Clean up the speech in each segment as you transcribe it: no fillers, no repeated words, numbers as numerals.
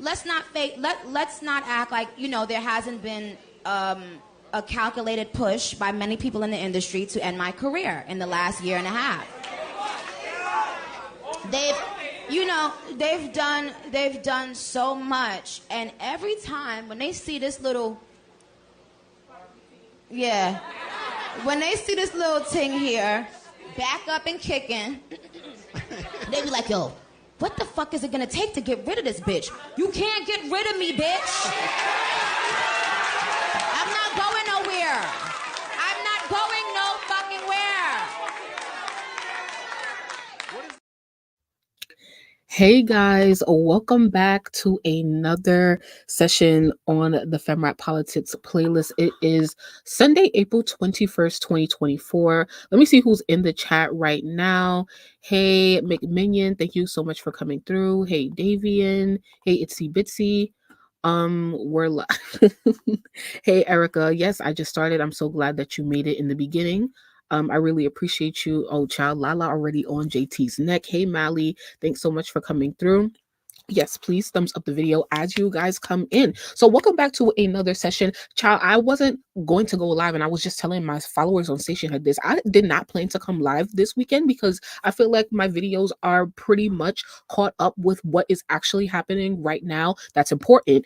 let's not let's not act like, you know, there hasn't been a calculated push by many people in the industry to end my career in the last year and a half. They've done so much, and every time when they see this little, when they see this little thing here, back up and kicking, they be like, yo, what the fuck is it gonna take to get rid of this bitch? You can't get rid of me, bitch. I'm not going nowhere. I'm not going no fucking where. Hey guys, welcome back to another session on the FemRap Politics playlist. It is Sunday, April 21st, 2024. Let me see who's in the chat right now. Hey, McMinion, thank you so much for coming through. Hey, Davian. Hey, Itsy Bitsy. We're live. Hey, Erica. Yes, I just started. I'm so glad that you made it in the beginning. I really appreciate you. Oh, child, Lala already on JT's neck. Hey, Mally, thanks so much for coming through. Yes, please thumbs up the video as you guys come in. So welcome back to another session. Child, I wasn't going to go live, and I was just telling my followers on Stationhead this. I did not plan to come live this weekend because I feel like my videos are pretty much caught up with what is actually happening right now that's important.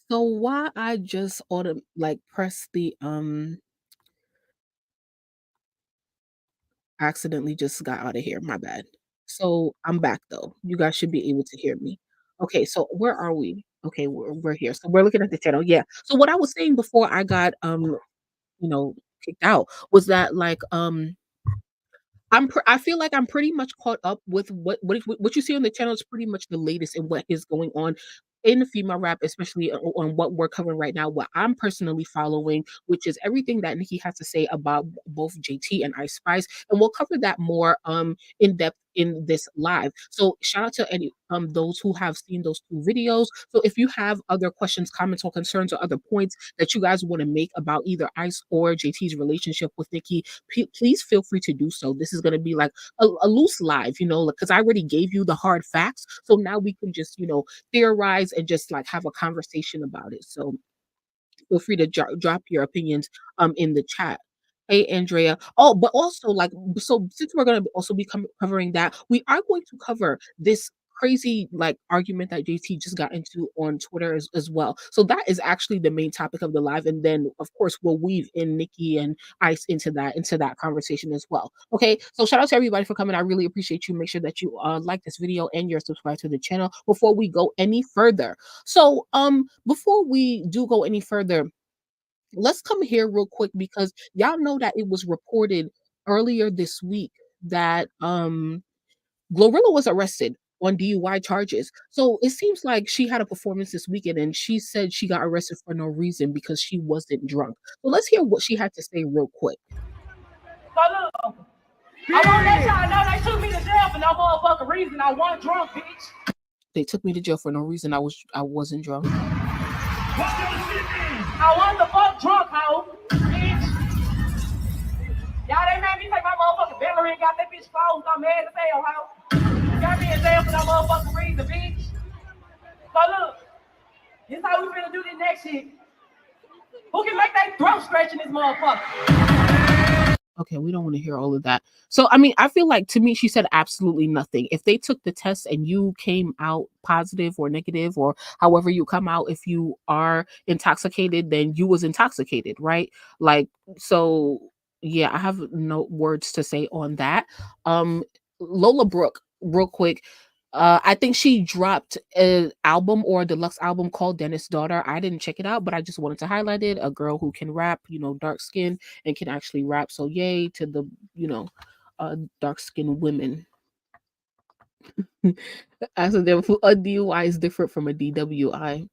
So why I just press the accidentally just got out of here. My bad. So I'm back though. You guys should be able to hear me. Okay, so where are we? Okay, we're here. So we're looking at the channel. Yeah. So what I was saying before I got you know, kicked out was that I feel like I'm pretty much caught up with what you see on the channel is pretty much the latest in what is going on in female rap, especially on what we're covering right now, what I'm personally following, which is everything that Nicki has to say about both JT and Ice Spice. And we'll cover that more in depth in this live. So shout out to any those who have seen those two videos. So if you have other questions, comments, or concerns or other points that you guys want to make about either Ice or JT's relationship with Nicki, please feel free to do so. This is going to be like a loose live, you know, because I already gave you the hard facts. So now we can just, you know, theorize and just like have a conversation about it. So feel free to drop your opinions in the chat. Hey, Andrea. Oh, but also so since we're going to also be covering that, we are going to cover this crazy like argument that JT just got into on Twitter as well. So that is actually the main topic of the live, and then of course we'll weave in Nicki and Ice into that conversation as well. Okay, so shout out to everybody for coming. I really appreciate you. Make sure that you like this video and you're subscribed to the channel before we go any further. So before we do go any further, let's come here real quick because y'all know that it was reported earlier this week that Glorilla was arrested on DUI charges. So it seems like she had a performance this weekend and she said she got arrested for no reason because she wasn't drunk. So let's hear what she had to say real quick. So look, I want to let y'all know they took me to jail for no motherfucking reason. I wasn't drunk, bitch. They took me to jail for no reason. I wasn't drunk. I wasn't the fuck drunk, hoe, bitch. Y'all, they made me take my motherfucking battery and got that bitch closed. I'm mad as hell, hoe. Got me in jail for no motherfucking reason, bitch. So look, this how we finna do this next shit. Who can make that throat stretch in this motherfucker? Okay, we don't want to hear all of that. So, I mean, I feel like to me, she said absolutely nothing. If they took the test and you came out positive or negative, or however you come out, if you are intoxicated, then you was intoxicated, right? Like, so yeah, I have no words to say on that. Lola Brooke, real quick. I think she dropped an album or a deluxe album called Dennis' Daughter. I didn't check it out, but I just wanted to highlight it. A girl who can rap, you know, dark skin and can actually rap. So yay to the, you know, dark skinned women. As a DUI is different from a DWI.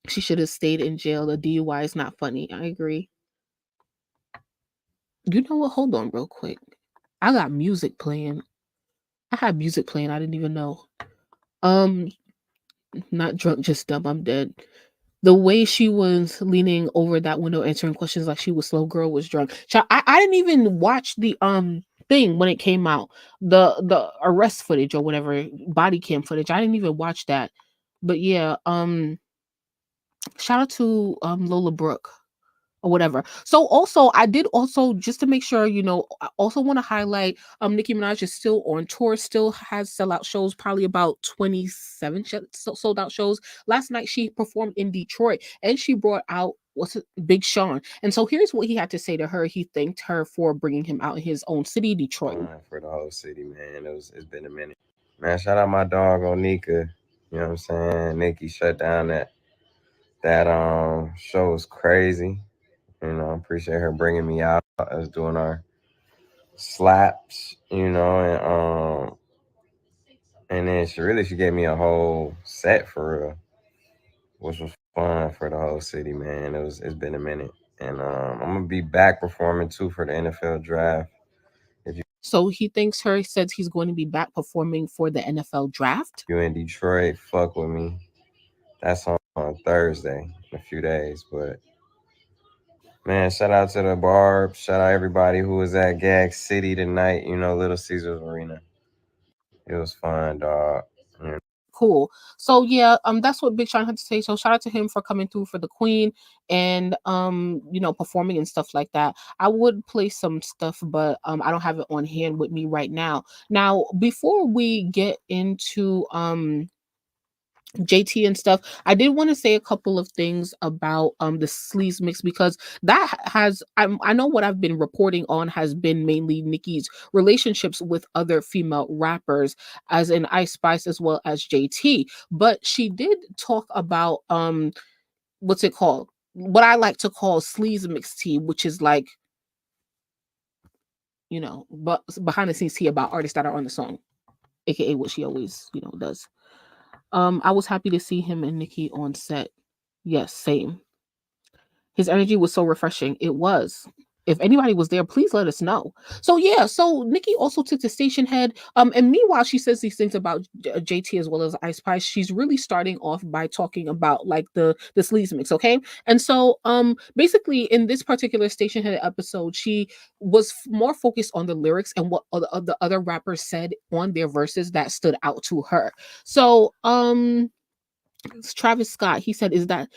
She should have stayed in jail. A DUI is not funny. I agree. You know what? Hold on real quick. I got music playing. I had music playing. I didn't even know. Not drunk, just dumb. I'm dead. The way she was leaning over that window answering questions like she was slow girl was drunk. I didn't even watch the thing when it came out. The arrest footage or whatever, body cam footage. I didn't even watch that. But yeah, shout out to Lola Brooke or whatever. So also I did also, just to make sure, I also want to highlight Nicki Minaj is still on tour, still has sellout shows, probably about 27 sold out shows. Last night she performed in Detroit and she brought out Big Sean. And so here's what he had to say to her. He thanked her for bringing him out in his own city, Detroit. For the whole city, man. It's been a minute. Man, shout out my dog on Nika. You know what I'm saying? Nicki shut down that show was crazy. Appreciate her bringing me out. Us doing our slaps, and then she gave me a whole set for real, which was fun for the whole city, man. It's been a minute, and I'm gonna be back performing too for the NFL draft. So he thanks her. He says he's going to be back performing for the NFL draft. You in Detroit, fuck with me. That's on Thursday in a few days, but. Man, shout out to the Barb. Shout out everybody who was at Gag City tonight, Little Caesars Arena. It was fun, dog. Cool. So yeah, that's what Big Sean had to say. So shout out to him for coming through for the Queen and performing and stuff like that. I would play some stuff, but I don't have it on hand with me right now. Now, before we get into JT and stuff, I did want to say a couple of things about the SLEEZEMIX, because that has I know what I've been reporting on has been mainly Nicki's relationships with other female rappers, as in Ice Spice as well as JT. But she did talk about what's it called? What I like to call SLEEZEMIX tea, which is like, but behind the scenes tea about artists that are on the song, aka what she always does. I was happy to see him and Nicki on set. Yes, same. His energy was so refreshing. It was. If anybody was there, please let us know. So yeah, so Nicki also took the station head. And meanwhile, she says these things about JT as well as Ice Spice. She's really starting off by talking about like the SLEEZEMIX, okay? And so basically in this particular station head episode, she was more focused on the lyrics and what the other rappers said on their verses that stood out to her. So Travis Scott, he said, is that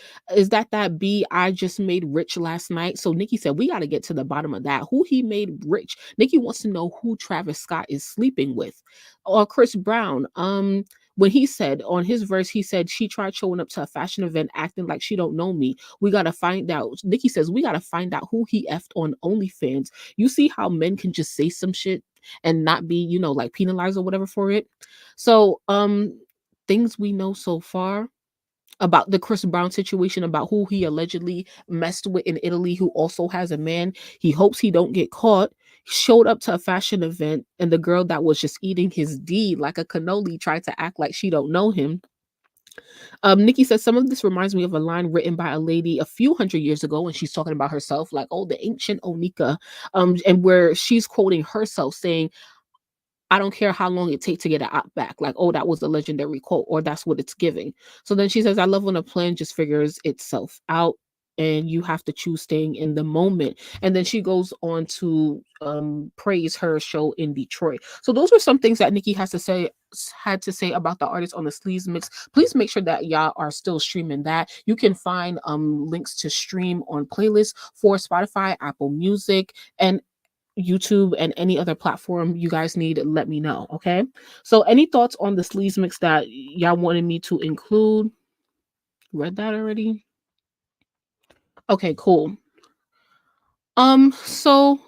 B I just made rich last night? So Nicki said, we got to get to the bottom of that. Who he made rich? Nicki wants to know who Travis Scott is sleeping with. Or Chris Brown, when he said on his verse, he said she tried showing up to a fashion event acting like she don't know me. We got to find out. Nicki says, we got to find out who he effed on OnlyFans. You see how men can just say some shit and not be, like penalized or whatever for it. So, things we know so far about the Chris Brown situation, about who he allegedly messed with in Italy, who also has a man. He hopes he don't get caught. He showed up to a fashion event, and the girl that was just eating his D like a cannoli tried to act like she don't know him. Nicki says some of this reminds me of a line written by a lady a few hundred years ago, and she's talking about herself, like, oh, the ancient Onika, and where she's quoting herself saying, I don't care how long it takes to get an op back. Like, oh, that was a legendary quote, or that's what it's giving. So then she says, I love when a plan just figures itself out and you have to choose staying in the moment. And then she goes on to praise her show in Detroit. So those were some things that Nicki had to say about the artist on the SLEEZEMIX. Please make sure that y'all are still streaming that. You can find links to stream on playlists for Spotify, Apple Music, and YouTube, and any other platform you guys need, let me know. Okay, so any thoughts on the SLEEZEMIX that y'all wanted me to include? Read that already? Okay, cool. So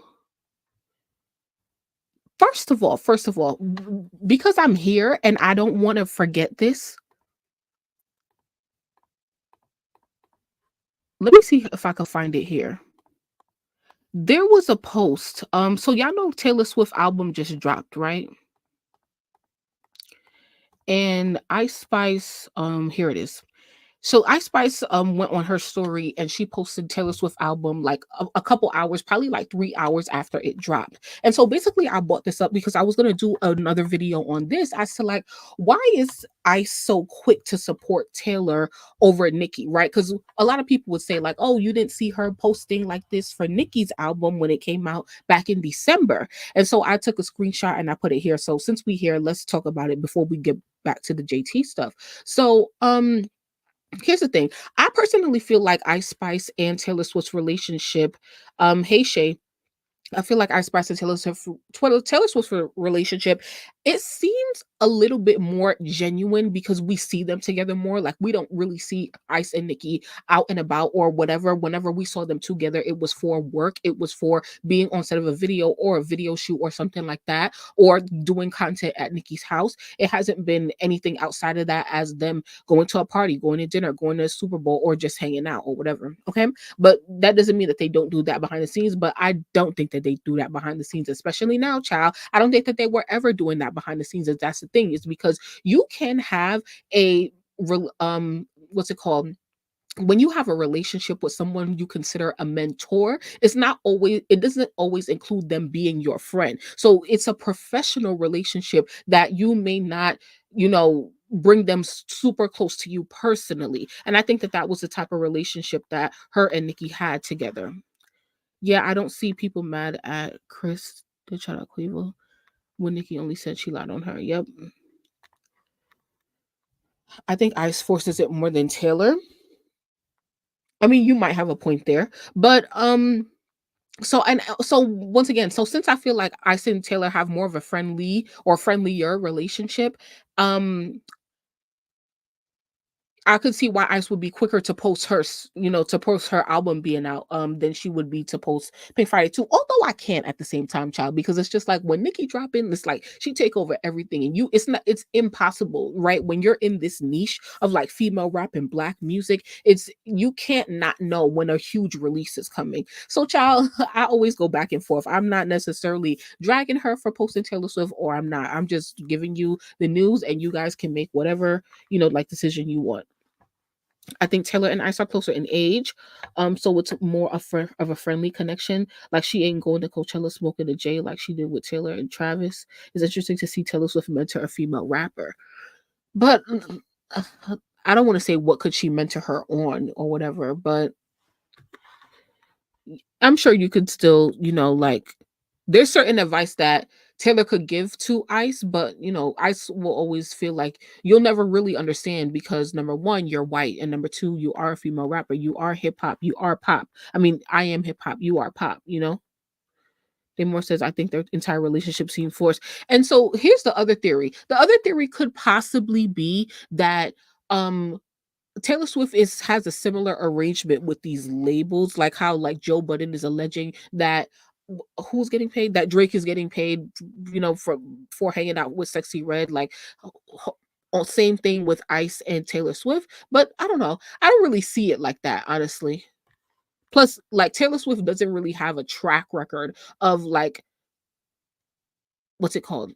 first of all, because I'm here and I don't want to forget this, let me see if I can find it here. There was a post. So y'all know Taylor Swift album just dropped, right? And Ice Spice, here it is. So Ice Spice went on her story and she posted Taylor Swift album like a couple hours, probably like 3 hours after it dropped. And so basically I brought this up because I was gonna do another video on this as to like why is Ice so quick to support Taylor over Nicki, right? Because a lot of people would say like, oh, you didn't see her posting like this for Nicki's album when it came out back in December. And so I took a screenshot and I put it here. So since we here, let's talk about it before we get back to the JT stuff. So here's the thing. I personally feel like Ice Spice and Taylor Swift's relationship, hey Shay, I feel like Ice Spice and Taylor Swift's relationship, it seems a little bit more genuine because we see them together more. Like we don't really see Ice and Nicki out and about or whatever. Whenever we saw them together, it was for work. It was for being on set of a video or a video shoot or something like that, or doing content at Nicki's house. It hasn't been anything outside of that as them going to a party, going to dinner, going to a Super Bowl, or just hanging out or whatever. Okay. But that doesn't mean that they don't do that behind the scenes. But I don't think that they do that behind the scenes, especially now, child. I don't think that they were ever doing that behind the scenes. If that's the thing, is because you can have a what's it called? When you have a relationship with someone you consider a mentor, it doesn't always include them being your friend. So it's a professional relationship that you may not, bring them super close to you personally. And I think that that was the type of relationship that her and Nicki had together. Yeah, I don't see people mad at Chris, the shout out Cleveland, when Nicki only said she lied on her. Yep. I think Ice forces it more than Taylor. I mean, you might have a point there, but so once again, so since I feel like Ice and Taylor have more of a friendly or friendlier relationship, um I could see why Ice would be quicker to post to post her album being out, than she would be to post Pink Friday 2. Although I can't at the same time, child, because it's just like when Nicki drop in, it's like she take over everything, and it's impossible, right? When you're in this niche of like female rap and black music, you can't not know when a huge release is coming. So, child, I always go back and forth. I'm not necessarily dragging her for posting Taylor Swift, or I'm not. I'm just giving you the news, and you guys can make whatever like decision you want. I think Taylor and Ice are closer in age, so it's more of a friendly connection. Like she ain't going to Coachella smoking a J like she did with Taylor and Travis. It's interesting to see Taylor Swift mentor a female rapper, but I don't want to say what could she mentor her on or whatever. But I'm sure you could still, like there's certain advice that Taylor could give to Ice, but Ice will always feel like you'll never really understand because number one, you're white, and number two, you are a female rapper. You are hip hop. You are pop. I mean, I am hip hop. You are pop. Damore says, I think their entire relationship seemed forced. And so here's the other theory. The other theory could possibly be that Taylor Swift has a similar arrangement with these labels, like how like Joe Budden is alleging that who's getting paid, that Drake is getting paid, for hanging out with Sexy Red, like same thing with Ice and Taylor Swift. But I don't know. I don't really see it like that, honestly. Plus, like Taylor Swift doesn't really have a track record of like what's it called?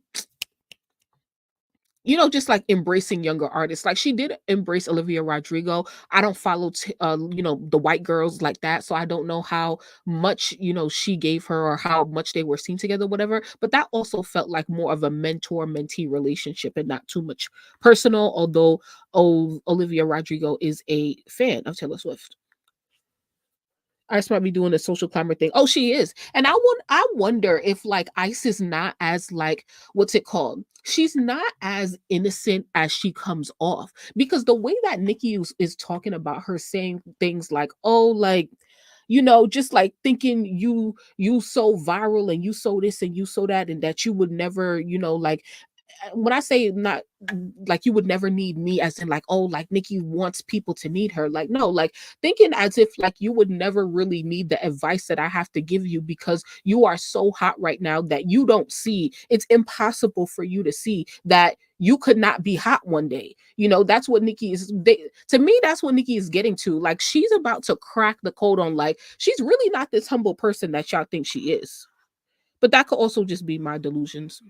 Just like embracing younger artists. Like she did embrace Olivia Rodrigo. I don't follow, the white girls like that. So I don't know how much, she gave her or how much they were seen together, whatever. But that also felt like more of a mentor mentee relationship and not too much personal. Although Olivia Rodrigo is a fan of Taylor Swift. Ice might be doing the social climber thing. Oh, she is. And I wonder if like Ice is not as like what's it called? She's not as innocent as she comes off. Because the way that Nicki is talking about her saying things like, oh, like, just like thinking you so viral and you so this and you so that and that you would never, like when I say not like you would never need me, as in like, oh, like Nicki wants people to need her. Like, no, like thinking as if like you would never really need the advice that I have to give you because you are so hot right now that you don't see. It's impossible for you to see that you could not be hot one day. That's what Nicki is. To me, that's what Nicki is getting to. Like she's about to crack the code on like she's really not this humble person that y'all think she is. But that could also just be my delusions.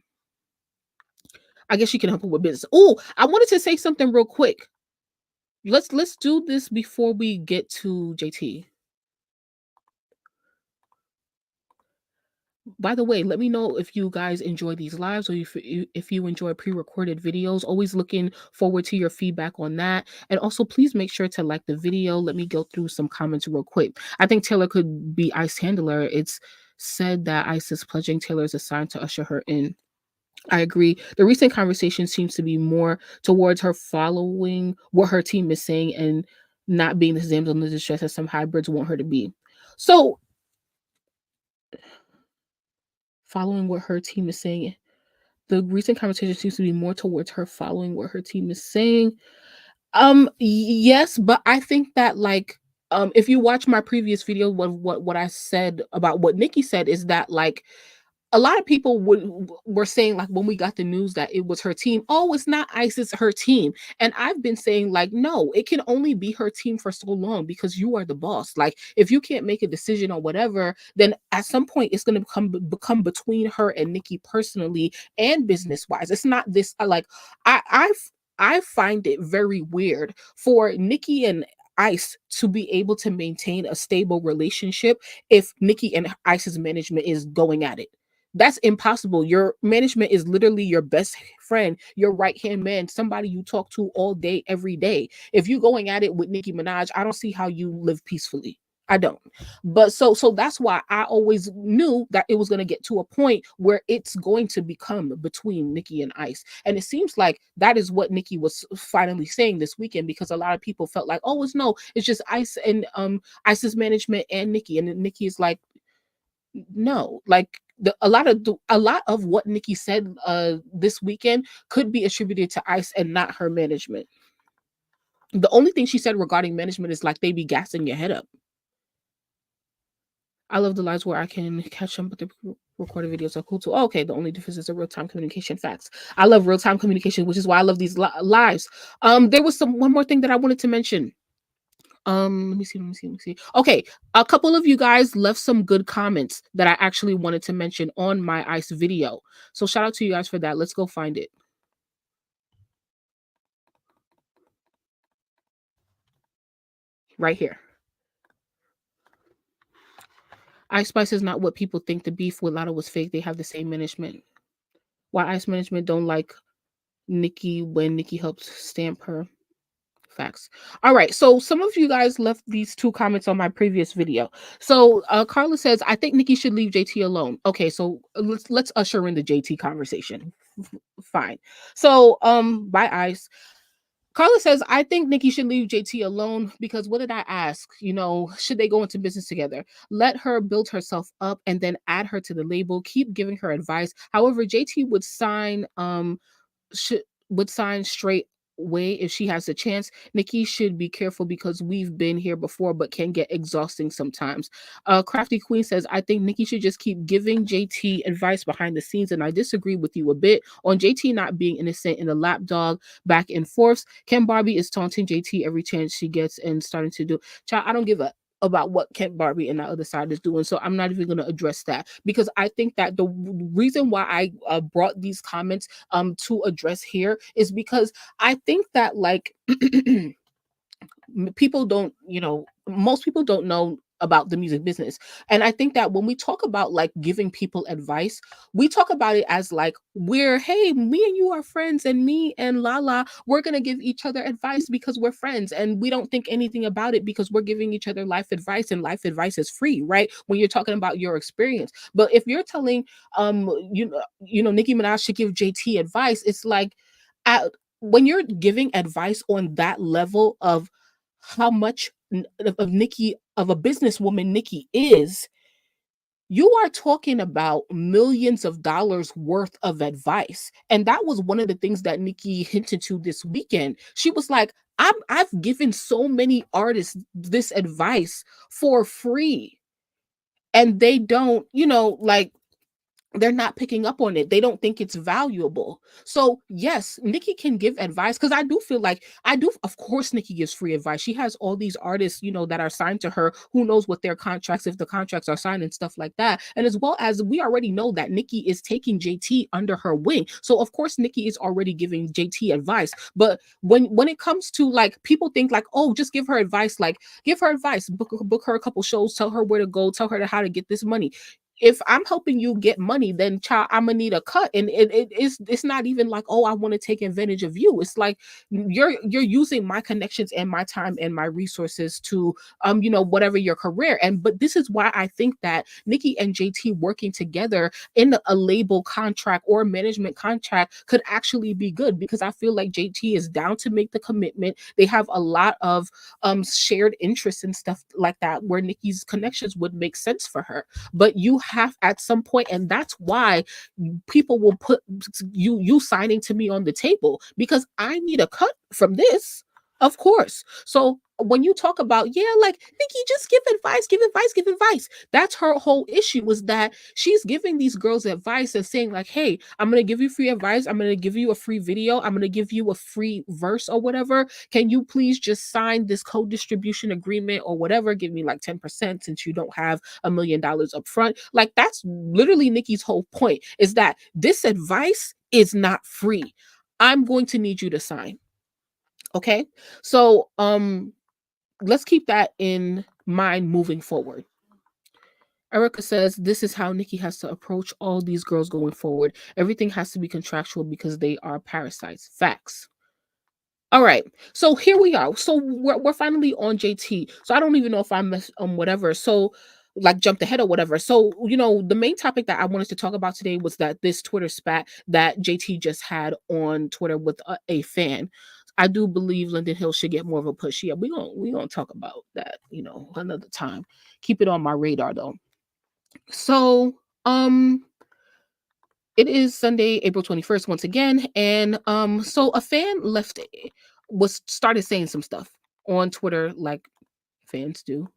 I guess she can help her with business. Oh, I wanted to say something real quick. let's do this before we get to JT. By the way, let me know if you guys enjoy these lives or if you enjoy pre-recorded videos. Always looking forward to your feedback on that. And also, please make sure to like the video. Let me go through some comments real quick. I think Taylor could be ICE handler. It's said that ICE is pledging Taylor is assigned to usher her in. I agree. The recent conversation seems to be more towards her following what her team is saying and not being the damsel in the distress as some hybrids want her to be. So, following what her team is saying, the recent conversation seems to be more towards her following what her team is saying. Yes, but I think that like if you watch my previous video, what I said about what Nicki said is that like a lot of people were saying like when we got the news that it was her team, oh, it's not ICE, it's her team. And I've been saying like, no, it can only be her team for so long because you are the boss. Like if you can't make a decision or whatever, then at some point it's going to become between her and Nicki personally and business wise. It's not this like I find it very weird for Nicki and ICE to be able to maintain a stable relationship if Nicki and ICE's management is going at it. That's impossible. Your management is literally your best friend, your right hand man, somebody you talk to all day, every day. If you're going at it with Nicki Minaj, I don't see how you live peacefully. I don't. But so that's why I always knew that it was going to get to a point where it's going to become between Nicki and ICE. And it seems like that is what Nicki was finally saying this weekend because a lot of people felt like, oh, it's just ICE and ICE's management and Nicki. And Nicki is like, no, like a lot of what Nicki said this weekend could be attributed to ICE and not her management. The only thing she said regarding management is like they be gassing your head up. I love the lives where I can catch them, but the recorded videos are cool too. Oh, okay, the only difference is the real-time communication. Facts. I love real-time communication, which is why I love these lives. There was one more thing that I wanted to mention. Let me see. Okay, a couple of you guys left some good comments that I actually wanted to mention on my ICE video. So shout out to you guys for that. Let's go find it. Right here. Ice Spice is not what people think. The beef with Lotto was fake. They have the same management. Why ICE management don't like Nicki when Nicki helped stamp her? Facts. All right. So some of you guys left these two comments on my previous video. So Carla says, I think Nicki should leave JT alone. Okay, so let's usher in the JT conversation. Fine. So by ICE. Carla says, I think Nicki should leave JT alone because what did I ask? You know, should they go into business together? Let her build herself up and then add her to the label. Keep giving her advice. However, JT would sign straight way if she has a chance. Nicki should be careful because we've been here before but can get exhausting sometimes. Crafty Queen says, I think Nicki should just keep giving JT advice behind the scenes, and I disagree with you a bit on JT not being innocent in the lapdog back and forths. Ken Barbie is taunting JT every chance she gets and starting to do. Child, I don't give a about what Kent Barbie and the other side is doing. So I'm not even going to address that because I think that the reason why I brought these comments to address here is because I think that like people don't, most people don't know about the music business. And I think that when we talk about like giving people advice, we talk about it as like hey, me and you are friends and me and Lala, we're going to give each other advice because we're friends and we don't think anything about it because we're giving each other life advice and life advice is free, right? When you're talking about your experience. But if you're telling, Nicki Minaj should give JT advice, it's like when you're giving advice on that level of how much of Nicki, of a businesswoman Nicki is, you are talking about millions of dollars worth of advice. And that was one of the things that Nicki hinted to this weekend. She was like, I've given so many artists this advice for free. And they don't, like they're not picking up on it. They don't think it's valuable. So yes, Nicki can give advice, because I do feel like of course Nicki gives free advice. She has all these artists, that are signed to her. Who knows what their contracts, if the contracts are signed and stuff like that. And as well as we already know that Nicki is taking JT under her wing. So of course Nicki is already giving JT advice. But when it comes to like, people think like, oh, just give her advice, book her a couple shows, tell her where to go, tell her how to get this money. If I'm helping you get money, then child, I'm gonna need a cut. And it's not even like, oh, I want to take advantage of you. It's like you're using my connections and my time and my resources to whatever your career. But this is why I think that Nicki and JT working together in a label contract or a management contract could actually be good, because I feel like JT is down to make the commitment. They have a lot of shared interests and stuff like that, where Nicki's connections would make sense for her. But you have at some point, and that's why people will put you signing to me on the table, because I need a cut from this, of course. So when you talk about, like, Nicki, just give advice. That's her whole issue, was that she's giving these girls advice and saying like, hey, I'm going to give you free advice. I'm going to give you a free video. I'm going to give you a free verse or whatever. Can you please just sign this co-distribution agreement or whatever? Give me like 10% since you don't have $1 million up front. Like, that's literally Nicki's whole point, is that this advice is not free. I'm going to need you to sign. Okay. So, let's keep that in mind moving forward. Erica says, this is how Nicki has to approach all these girls going forward. Everything has to be contractual because they are parasites. Facts. All right. So here we are. So we're finally on JT. So I don't even know if I missed whatever. So like jumped ahead or whatever. So, the main topic that I wanted to talk about today was that this Twitter spat that JT just had on Twitter with a fan. I do believe Lyndon Hill should get more of a push. Yeah, we gonna talk about that, another time. Keep it on my radar though. So, it is Sunday, April 21st once again, and so a fan started saying some stuff on Twitter like fans do.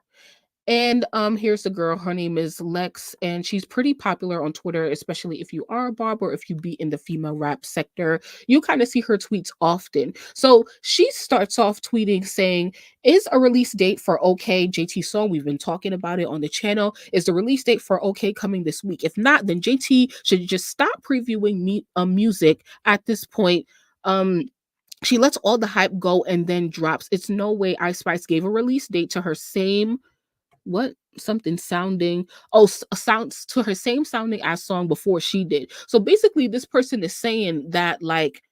And here's the girl. Her name is Lex, and she's pretty popular on Twitter, especially if you are a barb or if you be in the female rap sector. You kind of see her tweets often. So she starts off tweeting saying, is a release date for OK JT song? We've been talking about it on the channel. Is the release date for OK coming this week? If not, then JT should just stop previewing music at this point. She lets all the hype go and then drops. It's no way Ice Spice gave a release date to her same sounds to her same sounding ass song before she did. So basically this person is saying that, like,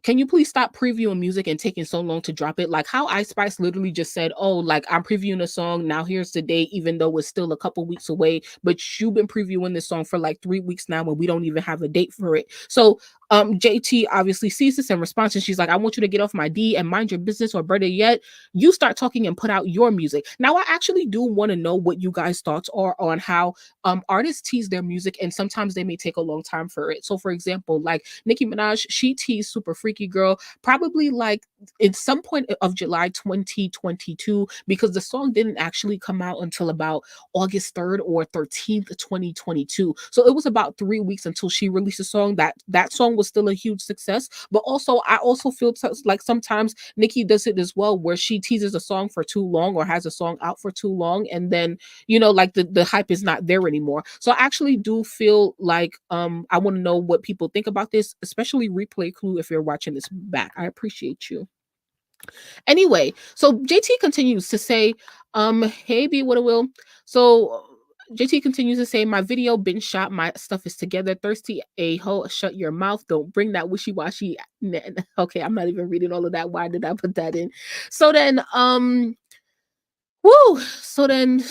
can you please stop previewing music and taking so long to drop it? Like how Ice Spice literally just said, oh, like, I'm previewing a song, now here's the date, even though it's still a couple weeks away, but you've been previewing this song for like 3 weeks now and we don't even have a date for it. So JT obviously sees this and responds, and she's like, I want you to get off my D and mind your business, or better yet, you start talking and put out your music. Now, I actually do want to know what you guys' thoughts are on how artists tease their music, and sometimes they may take a long time for it. So for example, like Nicki Minaj, she teased Super Freaky Girl probably like in some point of July 2022, because the song didn't actually come out until about August 3rd or 13th, 2022. So it was about 3 weeks until she released a song. That song was still a huge success. But also, I also feel like sometimes Nicki does it as well, where she teases a song for too long or has a song out for too long, and then like the hype is not there anymore. So I actually do feel like I want to know what people think about this, especially Replay Clue if you're watching this back. I appreciate you. Anyway, so JT continues to say, hey B, what it will. So JT continues to say, my video been shot, my stuff is together, thirsty a-hole, shut your mouth, don't bring that wishy-washy. Okay, I'm not even reading all of that. Why did I put that in? So then so then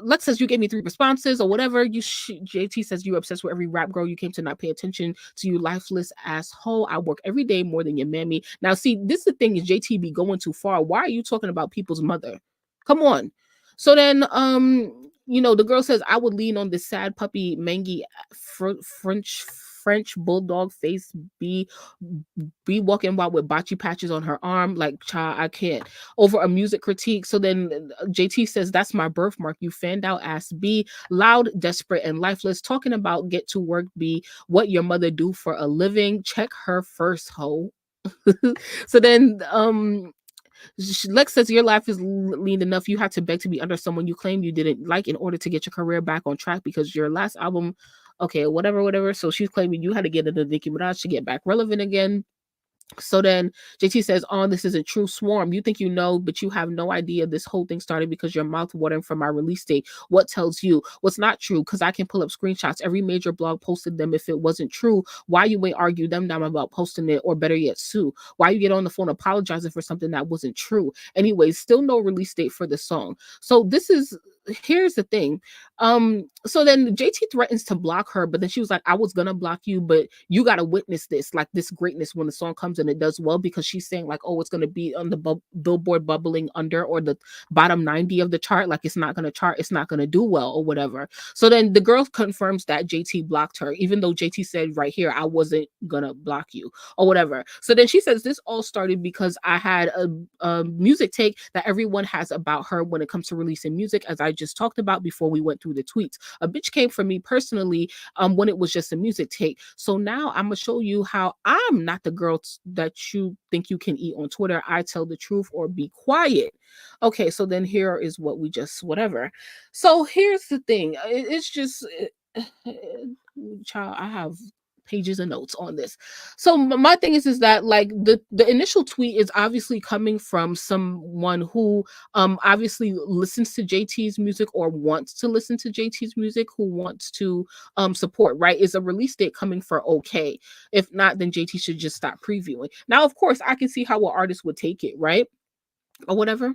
Lex says, you gave me 3 responses or whatever. JT says, you obsessed with every rap girl, you came to not pay attention to, you lifeless asshole. I work every day more than your mammy. Now see, this is the thing, is JT be going too far. Why are you talking about people's mother? Come on. So then the girl says, I would lean on this sad puppy mangy French bulldog face be walking wild with bocce patches on her arm. Like, child, I can't. Over a music critique. So then JT says, that's my birthmark. You fanned out ass B, loud, desperate, and lifeless. Talking about get to work B, what your mother do for a living. Check her first, hoe. So then Lex says your life is lean enough. You had to beg to be under someone you claim you didn't like in order to get your career back on track because your last album, okay, whatever. So she's claiming you had to get into Nicki Minaj to get back relevant again. So then JT says, oh, this isn't true. Swarm, you think you know, but you have no idea this whole thing started because your mouth watering for my release date. What tells you? What's not true? Because I can pull up screenshots. Every major blog posted them. If it wasn't true, why you ain't argue them down about posting it, or better yet, sue? Why you get on the phone apologizing for something that wasn't true? Anyways, still no release date for the song. So here's the thing. So then JT threatens to block her, but then she was like, I was gonna block you, but you gotta witness this, like this greatness when the song comes and it does well, because she's saying like, oh, it's gonna be on the Billboard bubbling under or the bottom 90 of the chart, like it's not gonna chart, it's not gonna do well or whatever. So then the girl confirms that JT blocked her, even though JT said right here, I wasn't gonna block you or whatever. So then she says this all started because I had a music take that everyone has about her when it comes to releasing music, as I just talked about before we went through the tweets. A bitch came for me personally when it was just a music take. So now I'm gonna show you how I'm not the girl that you think you can eat on Twitter. I tell the truth or be quiet. Okay, so then here is what we just whatever. So here's the thing. It's just child, I have pages of notes on this. So my thing is that like the initial tweet is obviously coming from someone who obviously listens to JT's music or wants to listen to JT's music, who wants to support, right? Is a release date coming for okay? If not, then JT should just stop previewing. Now, of course, I can see how an artist would take it, right? Or whatever.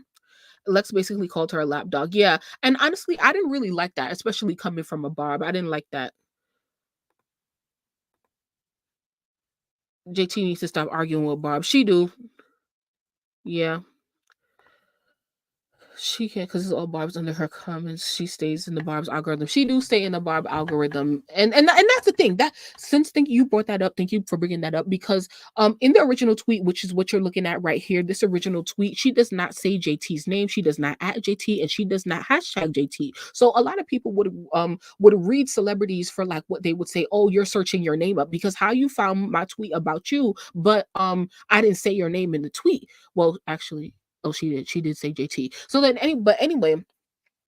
Lex basically called her a lapdog. Yeah. And honestly, I didn't really like that, especially coming from a Barb. I didn't like that. JT needs to stop arguing with Barb. She do. Yeah. She can't, because it's all Barb's under her comments. She stays in the Barb's algorithm. She do stay in the Barb algorithm, and that's the thing. That since you brought that up, thank you for bringing that up, because in the original tweet, which is what you're looking at right here, this original tweet, she does not say JT's name. She does not at JT, and she does not hashtag JT. So a lot of people would read celebrities for like what they would say. Oh, you're searching your name up because how you found my tweet about you, but I didn't say your name in the tweet. Well, actually. Oh, she did. She did say JT. So then, anyway,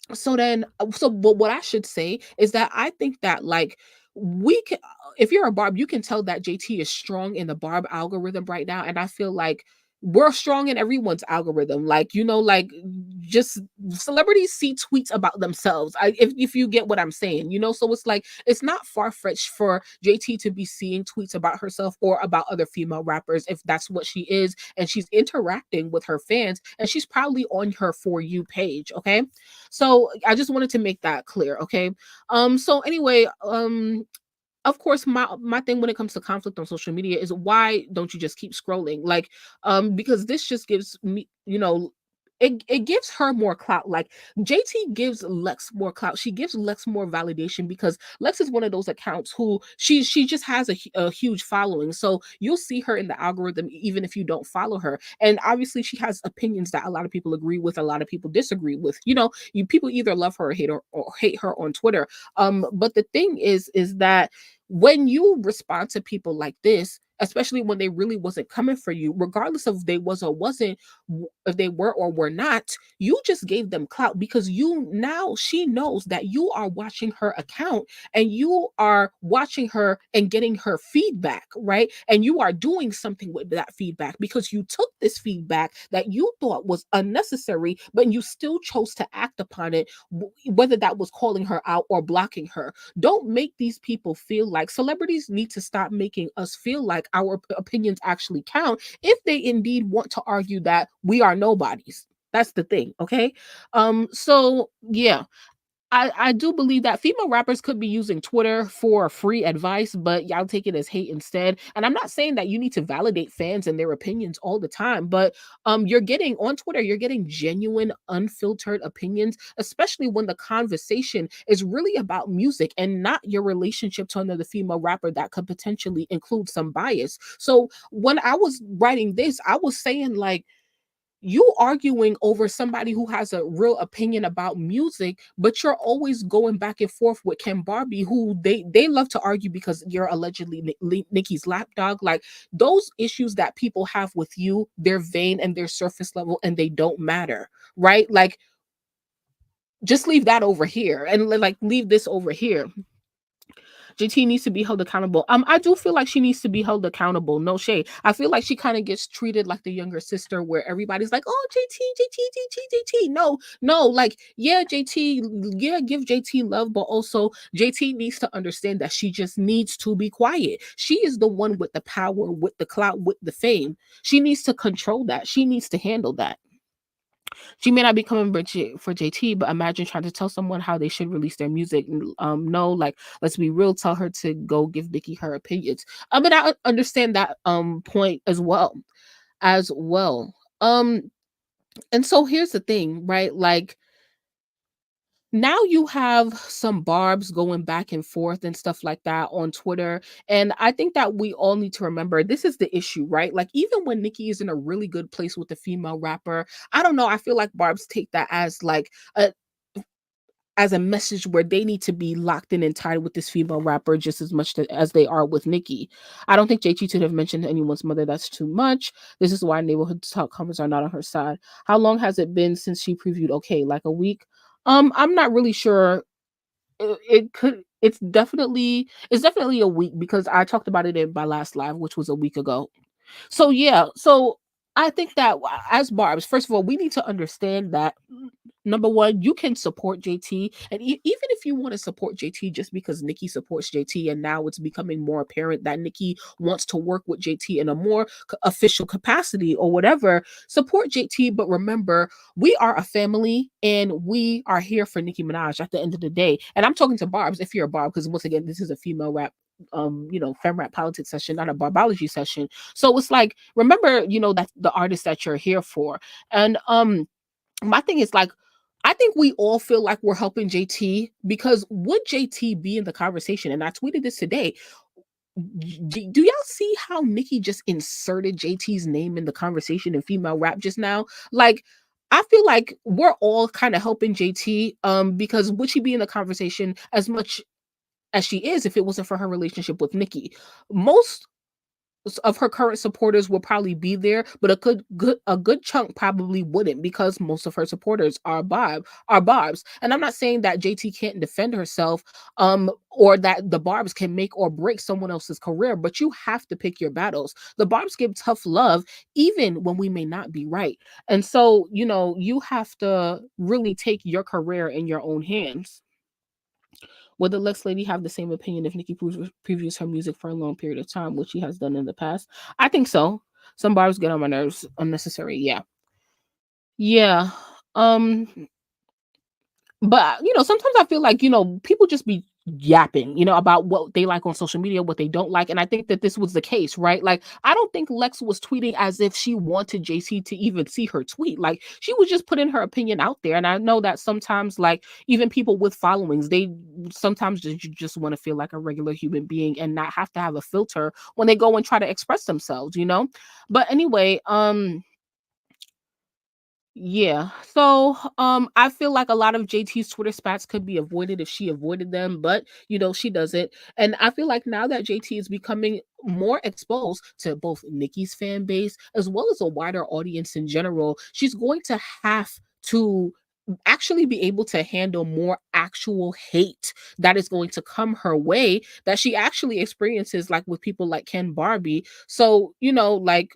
but what I should say is that I think that like we can, if you're a Barb, you can tell that JT is strong in the Barb algorithm right now, and I feel like we're strong in everyone's algorithm. Like like just celebrities see tweets about themselves. If you get what I'm saying, so it's like it's not far fetched for JT to be seeing tweets about herself or about other female rappers if that's what she is, and she's interacting with her fans, and she's probably on her For You page. Okay, so I just wanted to make that clear. Okay, so anyway, of course, my thing when it comes to conflict on social media is why don't you just keep scrolling? Like, because this just gives me, it gives her more clout. Like JT gives Lex more clout. She gives Lex more validation because Lex is one of those accounts who she just has a huge following. So you'll see her in the algorithm even if you don't follow her. And obviously she has opinions that a lot of people agree with, a lot of people disagree with. People either love her or hate her on Twitter. But the thing is that when you respond to people like this, especially when they really wasn't coming for you, regardless of if they was or wasn't, if they were or were not, you just gave them clout because she knows that you are watching her account and you are watching her and getting her feedback, right? And you are doing something with that feedback because you took this feedback that you thought was unnecessary, but you still chose to act upon it, whether that was calling her out or blocking her. Don't make these people feel like celebrities need to stop making us feel like our opinions actually count if they indeed want to argue that we are nobodies. That's the thing. Okay. So yeah, I do believe that female rappers could be using Twitter for free advice, but y'all take it as hate instead. And I'm not saying that you need to validate fans and their opinions all the time, but you're getting on Twitter, you're getting genuine, unfiltered opinions, especially when the conversation is really about music and not your relationship to another female rapper that could potentially include some bias. So when I was writing this, I was saying like, you arguing over somebody who has a real opinion about music, but you're always going back and forth with Ken Barbie, who they love to argue because you're allegedly Nicki's lapdog. Like those issues that people have with you, they're vain and they're surface level and they don't matter, right? Like just leave that over here and like leave this over here. JT needs to be held accountable. I do feel like she needs to be held accountable. No shade. I feel like she kind of gets treated like the younger sister, where everybody's like, "Oh, JT." No. Like, yeah, JT. Yeah, give JT love, but also JT needs to understand that she just needs to be quiet. She is the one with the power, with the clout, with the fame. She needs to control that. She needs to handle that. She may not be coming for JT, but imagine trying to tell someone how they should release their music. No, like let's be real. Tell her to go give Nicki her opinions. And I understand that point as well, and so here's the thing, right? Like now you have some barbs going back and forth and stuff like that on Twitter. And I think that we all need to remember this is the issue, right? Like, even when Nicki is in a really good place with a female rapper, I don't know. I feel like barbs take that as like as a message where they need to be locked in and tied with this female rapper just as much as they are with Nicki. I don't think JT should have mentioned anyone's mother. That's too much. This is why neighborhood talk comments are not on her side. How long has it been since she previewed Okay? Like a week? I'm not really sure. It's definitely a week because I talked about it in my last live, which was a week ago. So yeah, so I think that as barbs, first of all, we need to understand that number one, you can support JT, and even if you want to support JT just because Nicki supports JT, and now it's becoming more apparent that Nicki wants to work with JT in a more official capacity or whatever, support JT. But remember, we are a family, and we are here for Nicki Minaj at the end of the day. And I'm talking to barbs if you're a barb, because once again, this is a female rap fem rap politics session, not a barbology session. So it's like, remember, that the artist that you're here for. And my thing is like, I think we all feel like we're helping JT, because would JT be in the conversation? And I tweeted this today. Do y'all see how Nicki just inserted JT's name in the conversation in female rap just now? Like, I feel like we're all kind of helping JT, because would she be in the conversation as much as she is if it wasn't for her relationship with Nicki? Most of her current supporters will probably be there, but a good chunk probably wouldn't, because most of her supporters are barbs. And I'm not saying that JT can't defend herself, or that the barbs can make or break someone else's career, but you have to pick your battles. The barbs give tough love even when we may not be right. And so, you have to really take your career in your own hands. Would the Lex Lady have the same opinion if Nicki previews her music for a long period of time, which she has done in the past? I think so. Some bars get on my nerves unnecessary. Yeah. Yeah. But sometimes I feel like, people just be yapping, about what they like on social media, what they don't like. And I think that this was the case, right? Like, I don't think Lex was tweeting as if she wanted JC to even see her tweet. Like, she was just putting her opinion out there. And I know that sometimes, like, even people with followings, they sometimes just want to feel like a regular human being and not have to have a filter when they go and try to express themselves, But anyway, yeah. So I feel like a lot of JT's Twitter spats could be avoided if she avoided them, but she doesn't. And I feel like now that JT is becoming more exposed to both Nicki's fan base as well as a wider audience in general, she's going to have to actually be able to handle more actual hate that is going to come her way that she actually experiences, like with people like Ken Barbie. So, like,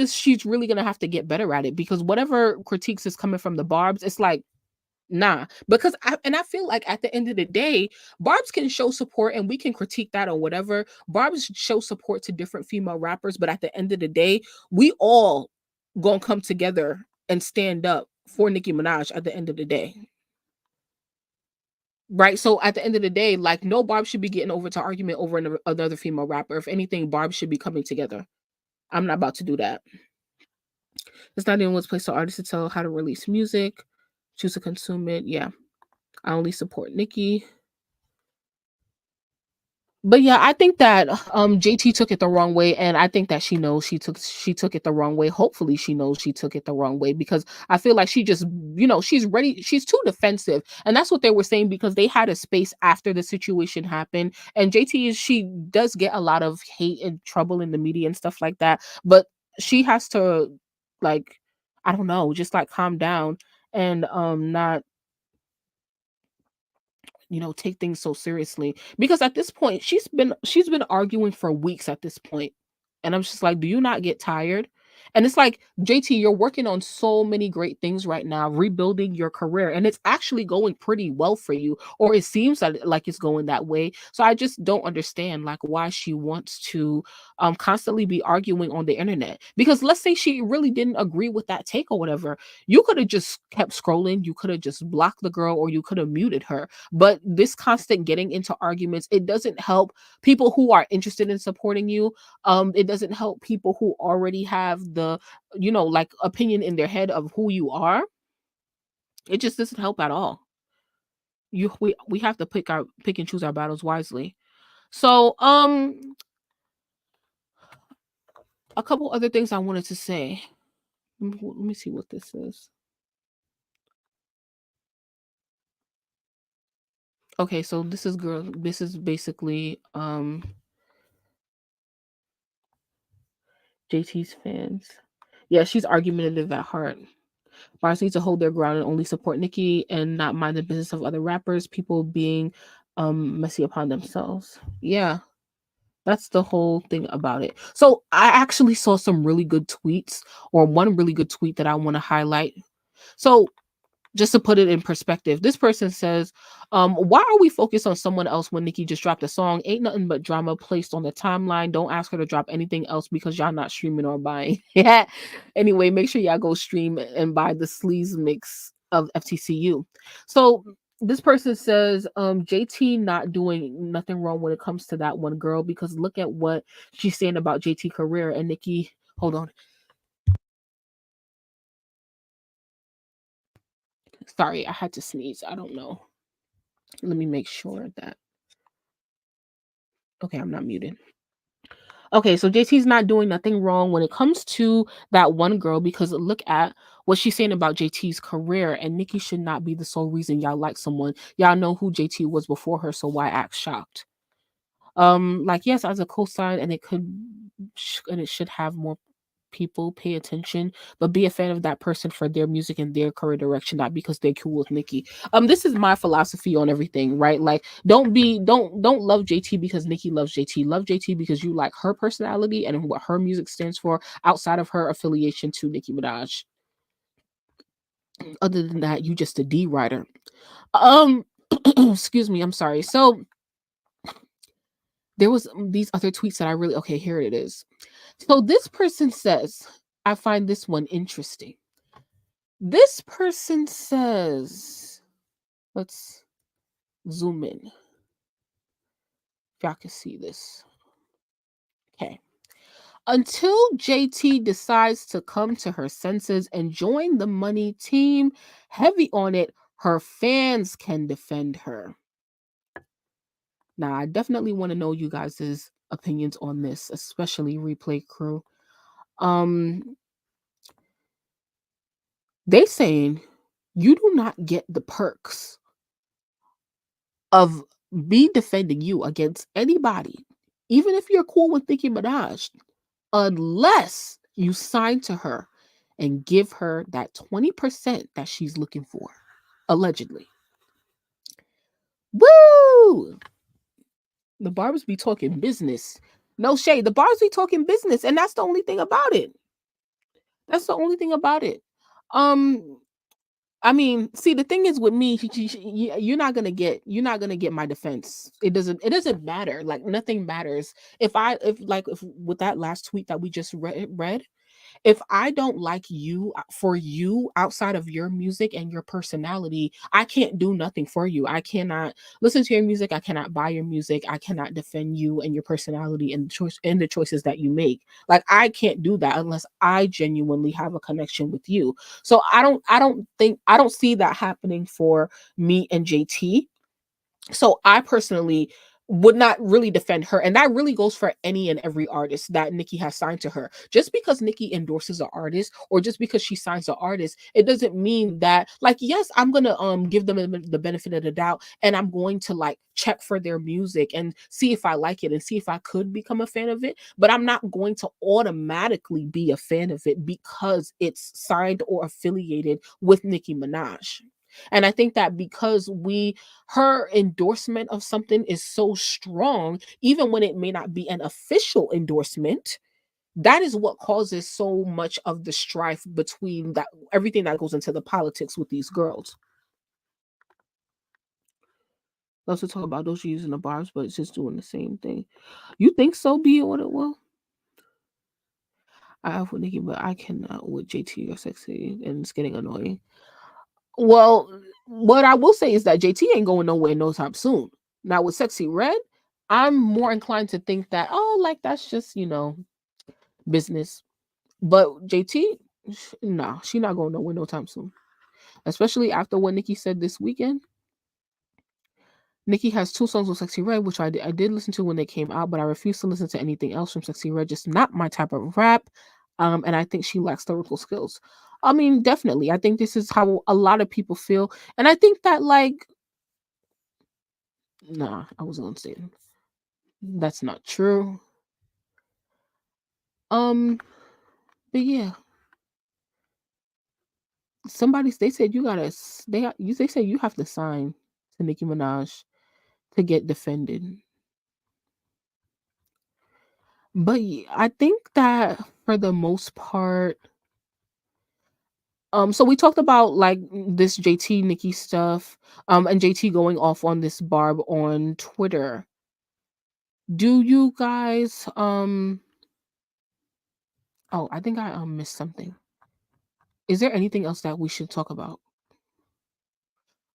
she's really gonna have to get better at it, because whatever critiques is coming from the barbs, it's like, nah. Because I feel like at the end of the day, barbs can show support and we can critique that or whatever. Barbs show support to different female rappers, but at the end of the day, we all gonna come together and stand up for Nicki Minaj at the end of the day. Right. So at the end of the day, like, no Barb should be getting over to argument over another female rapper. If anything, Barb should be coming together. I'm not about to do that. It's not anyone's place to artists to tell how to release music, choose to consume it. Yeah. I only support Nicki. But yeah, I think that JT took it the wrong way, and I think that she knows she took it the wrong way. Hopefully she knows she took it the wrong way, because I feel like she just, she's ready, she's too defensive. And that's what they were saying, because they had a space after the situation happened. And she does get a lot of hate and trouble in the media and stuff like that, but she has to, like, I don't know, just like calm down and not, take things so seriously, because at this point she's been arguing for weeks at this point. And I'm just like, do you not get tired? And it's like, JT, you're working on so many great things right now, rebuilding your career, and it's actually going pretty well for you, or it seems like it's going that way. So I just don't understand, like, why she wants to constantly be arguing on the internet. Because let's say she really didn't agree with that take or whatever, you could have just kept scrolling, you could have just blocked the girl, or you could have muted her. But this constant getting into arguments, it doesn't help people who are interested in supporting you. It doesn't help people who already have the, like, opinion in their head of who you are. It just doesn't help at all. We have to pick and choose our battles wisely. So a couple other things I wanted to say. Let me see what this is. Okay, so this is basically JT's fans. Yeah, she's argumentative at heart. Bars need to hold their ground and only support Nicki and not mind the business of other rappers, people being messy upon themselves. Yeah, that's the whole thing about it. So I actually saw some really good tweets, or one really good tweet that I want to highlight. So just to put it in perspective, this person says, why are we focused on someone else when Nicki just dropped a song? Ain't nothing but drama placed on the timeline. Don't ask her to drop anything else because y'all not streaming or buying. Yeah. Anyway, make sure y'all go stream and buy the SLEEZEMIX of FTCU. So this person says, JT not doing nothing wrong when it comes to that one girl, because look at what she's saying about JT career. And Nicki, hold on. Sorry, I had to sneeze. I don't know. Let me make sure that. Okay, I'm not muted. Okay, so JT's not doing nothing wrong when it comes to that one girl, because look at what she's saying about JT's career, and Nicki should not be the sole reason y'all like someone. Y'all know who JT was before her, so why act shocked? Like, yes, as a cosign, and it should have more people pay attention, but be a fan of that person for their music and their career direction, not because they're cool with Nicki. This is my philosophy on everything, right? Like, don't love JT because Nicki loves JT. Love JT because you like her personality and what her music stands for, outside of her affiliation to Nicki Minaj. Other than that, you just a D writer. Excuse me, I'm sorry. So there was these other tweets that I really, okay, here it is. So this person says, I find this one interesting. This person says, let's zoom in. If y'all can see this. Okay. Until JT decides to come to her senses and join the money team, heavy on it, her fans can defend her. Now, I definitely want to know you guys' opinions on this, especially replay crew. They saying you do not get the perks of me defending you against anybody, even if you're cool with Nicki Minaj, unless you sign to her and give her that 20% that she's looking for, allegedly. Woo! The barbers be talking business. No shade. The barbers be talking business, and that's the only thing about it. That's the only thing about it. I mean, see, the thing is with me, you're not gonna get my defense. It doesn't matter. Like, nothing matters. If with that last tweet that we just read, If I don't like you for you outside of your music and your personality, I can't do nothing for you. I cannot listen to your music. I cannot buy your music. I cannot defend you and your personality and the choices that you make. Like I can't do that unless I genuinely have a connection with you. So I don't see that happening for me and JT. So I personally would not really defend her. And that really goes for any and every artist that Nicki has signed to her. Just because Nicki endorses an artist or just because she signs an artist, it doesn't mean that, like, yes, I'm gonna give them the benefit of the doubt and I'm going to like check for their music and see if I like it and see if I could become a fan of it. But I'm not going to automatically be a fan of it because it's signed or affiliated with Nicki Minaj. And I think that because her endorsement of something is so strong, even when it may not be an official endorsement, that is what causes so much of the strife between that everything that goes into the politics with these girls. Let's talk about those using the barbs, but it's just doing the same thing. You think so, be on it? Well, I have with Nicki, but I cannot with JT or sexy, and it's getting annoying. Well, what I will say is that JT ain't going nowhere no time soon. Now with Sexy Red, I'm more inclined to think that, oh, like that's just, business. But JT, nah, she not going nowhere no time soon. Especially after what Nicki said this weekend. Nicki has 2 songs with Sexy Red, which I did listen to when they came out, but I refuse to listen to anything else from Sexy Red. Just not my type of rap. And I think she lacks lyrical skills. I mean, definitely. I think this is how a lot of people feel. And I think that, like, nah, I was gonna say that's not true. But yeah, they said you gotta they said you have to sign to Nicki Minaj to get defended. But yeah, I think that for the most part, so we talked about like this JT Nicki stuff, and JT going off on this Barb on Twitter. Do you guys oh, I think I missed something. Is there anything else that we should talk about?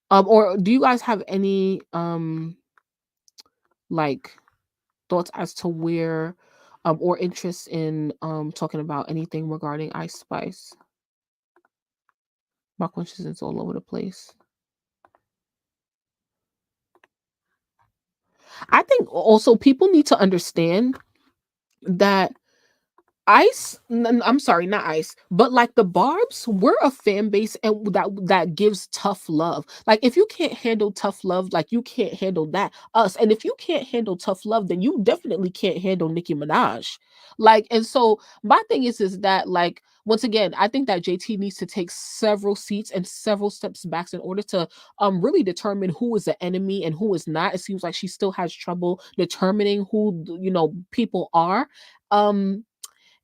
Or do you guys have any like thoughts as to where or interest in talking about anything regarding Ice Spice? My questions is all over the place. I think also people need to understand that I'm sorry, not Ice, but like the Barbs, we're a fan base and that gives tough love. Like if you can't handle tough love, like you can't handle that us. And if you can't handle tough love, then you definitely can't handle Nicki Minaj. Like, and so my thing is that like once again, I think that JT needs to take several seats and several steps back in order to really determine who is the enemy and who is not. It seems like she still has trouble determining who people are.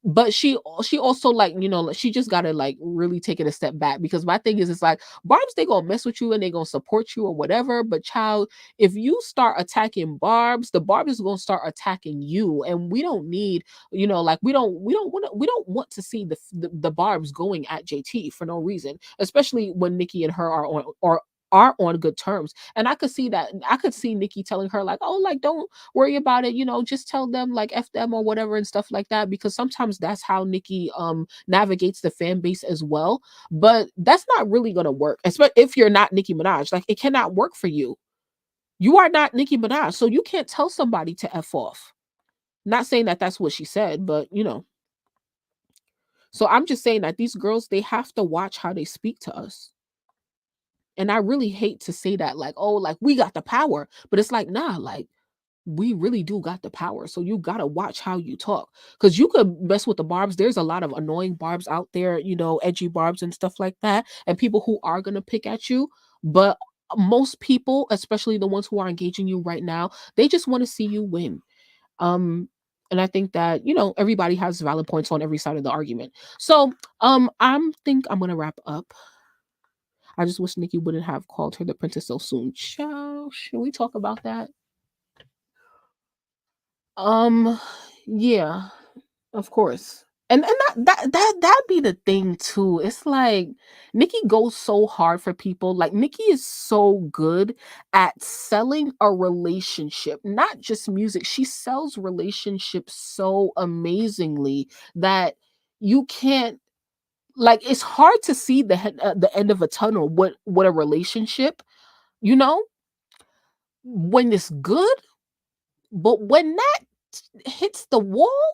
But she also like she just gotta like really take it a step back, because my thing is it's like Barb's, they gonna mess with you and they gonna support you or whatever, but child, if you start attacking Barb's, the Barb is gonna start attacking you, and we don't need like we don't want to see the Barb's going at JT for no reason, especially when Nicki and her are on good terms. And I could see Nicki telling her like, oh, like don't worry about it, just tell them like F them or whatever and stuff like that, because sometimes that's how Nicki navigates the fan base as well. But that's not really gonna work, especially if you're not Nicki Minaj. Like it cannot work for you. You are not Nicki Minaj, so you can't tell somebody to F off. Not saying that that's what she said, but so I'm just saying that these girls, they have to watch how they speak to us. And I really hate to say that, like, oh, like we got the power, but it's like, nah, like we really do got the power. So you got to watch how you talk, because you could mess with the Barbs. There's a lot of annoying Barbs out there, edgy Barbs and stuff like that, and people who are going to pick at you. But most people, especially the ones who are engaging you right now, they just want to see you win. And I think that, everybody has valid points on every side of the argument. So think I'm going to wrap up. I just wish Nicki wouldn't have called her the princess so soon. Ciao. Should we talk about that? Yeah, of course. And that be the thing too. It's like Nicki goes so hard for people. Like Nicki is so good at selling a relationship, not just music. She sells relationships so amazingly that you can't, like, it's hard to see the end of a tunnel. What a relationship, you know, when it's good, but when that hits the wall,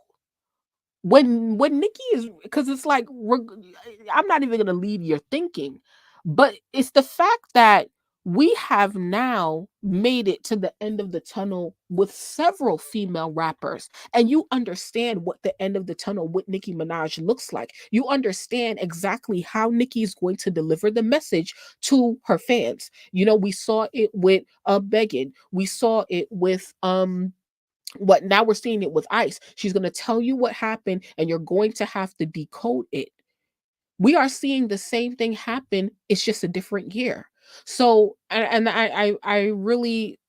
when Nicki is, because it's like I'm not even gonna lead your thinking, but it's the fact that we have now made it to the end of the tunnel with several female rappers, and you understand what the end of the tunnel with Nicki Minaj looks like. You understand exactly how Nicki is going to deliver the message to her fans. You know, we saw it with Beggin, we saw it with what now we're seeing it with Ice. She's going to tell you what happened and you're going to have to decode it. We are seeing the same thing happen. It's just a different year. So, and I really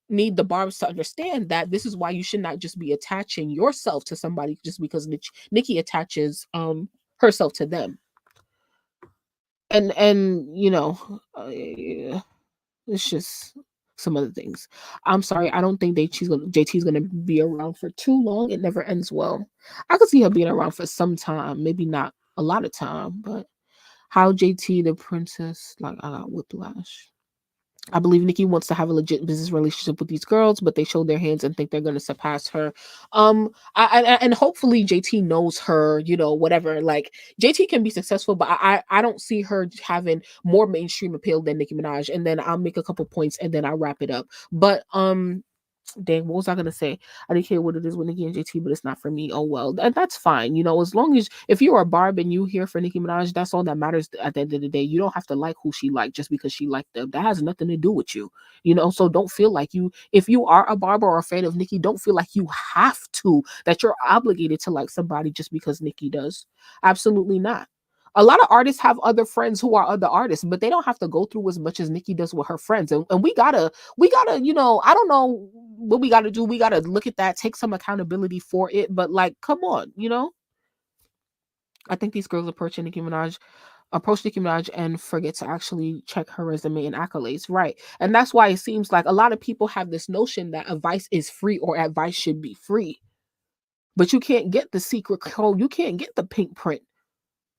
need the Barbs to understand that this is why you should not just be attaching yourself to somebody just because Nicki attaches herself to them. And you know, it's just some other things. I'm sorry. I don't think JT's gonna be around for too long. It never ends well. I could see her being around for some time, maybe not a lot of time, but how JT the princess, like I got whiplash. I believe Nicki wants to have a legit business relationship with these girls, but they show their hands and think they're going to surpass her. And hopefully JT knows her, you know, whatever. Like JT can be successful, but I don't see her having more mainstream appeal than Nicki Minaj. And then I'll make a couple points and then I'll wrap it up. But dang, what was I gonna say? I didn't care what it is with Nicki and JT, but it's not for me. Oh well, that's fine. You know, as long as if you are Barb and you here for Nicki Minaj, that's all that matters at the end of the day. You don't have to like who she liked just because she liked them. That has nothing to do with you. You know, so don't feel like if you are a Barb or a fan of Nicki, don't feel like you have to, that you're obligated to like somebody just because Nicki does. Absolutely not. A lot of artists have other friends who are other artists, but they don't have to go through as much as Nicki does with her friends. And we gotta, you know, I don't know what we gotta do. We gotta look at that, take some accountability for it. But like, come on, you know? I think these girls approach Nicki Minaj and forget to actually check her resume and accolades. Right. And that's why it seems like a lot of people have this notion that advice is free or advice should be free. But you can't get the secret code. You can't get the pink print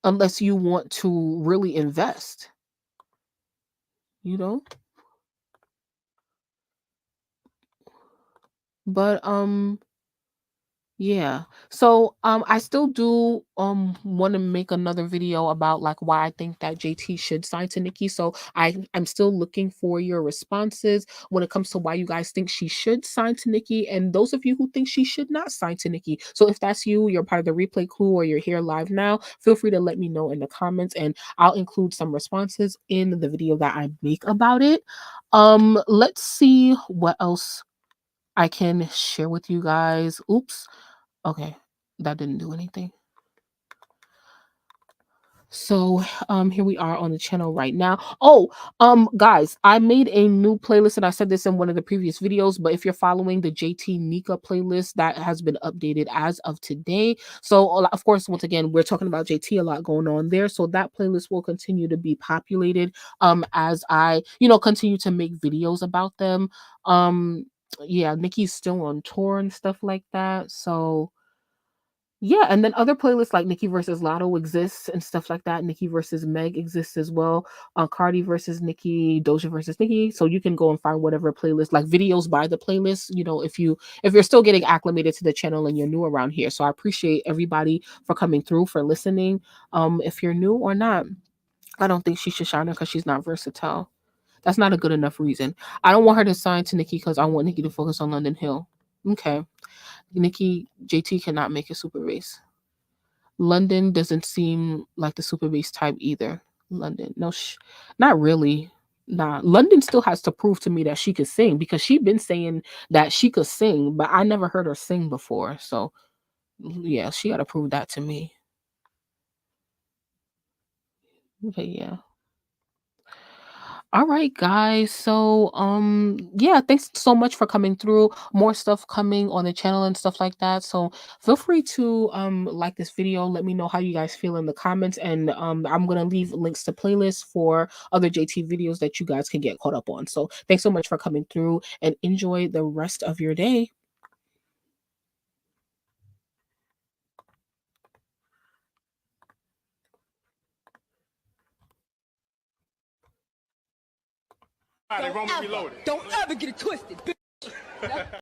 unless you want to really invest, you know? But yeah. So I still do want to make another video about like why I think that JT should sign to Nicki. So I'm still looking for your responses when it comes to why you guys think she should sign to Nicki, and those of you who think she should not sign to Nicki. So if that's you, you're part of the replay crew or you're here live now, feel free to let me know in the comments and I'll include some responses in the video that I make about it. Let's see what else I can share with you guys. Oops. Okay, that didn't do anything. So here we are on the channel right now. Oh, guys, I made a new playlist and I said this in one of the previous videos, but if you're following the JTNika playlist, that has been updated as of today. So of course, once again, we're talking about JT, a lot going on there. So that playlist will continue to be populated as I, you know, continue to make videos about them. Yeah, Nicki's still on tour and stuff like that. So yeah, and then other playlists like Nicki versus Lotto exists and stuff like that. Nicki versus Meg exists as well. Cardi versus Nicki, Doja versus Nicki. So you can go and find whatever playlist, like videos by the playlist. You know, if you're still getting acclimated to the channel and you're new around here. So I appreciate everybody for coming through, for listening. If you're new or not, I don't think she should shine her because she's not versatile. That's not a good enough reason. I don't want her to sign to Nicki because I want Nicki to focus on London Hill. Okay. Nicki, JT cannot make a super bass. London doesn't seem like the super bass type either. London, no, not really. Nah, London still has to prove to me that she could sing because she's been saying that she could sing, but I never heard her sing before. So, yeah, she got to prove that to me. Okay, yeah. All right, guys. So, yeah, thanks so much for coming through. More stuff coming on the channel and stuff like that. So feel free to like this video. Let me know how you guys feel in the comments. And I'm gonna leave links to playlists for other JT videos that you guys can get caught up on. So thanks so much for coming through and enjoy the rest of your day. Don't ever get it twisted, bitch.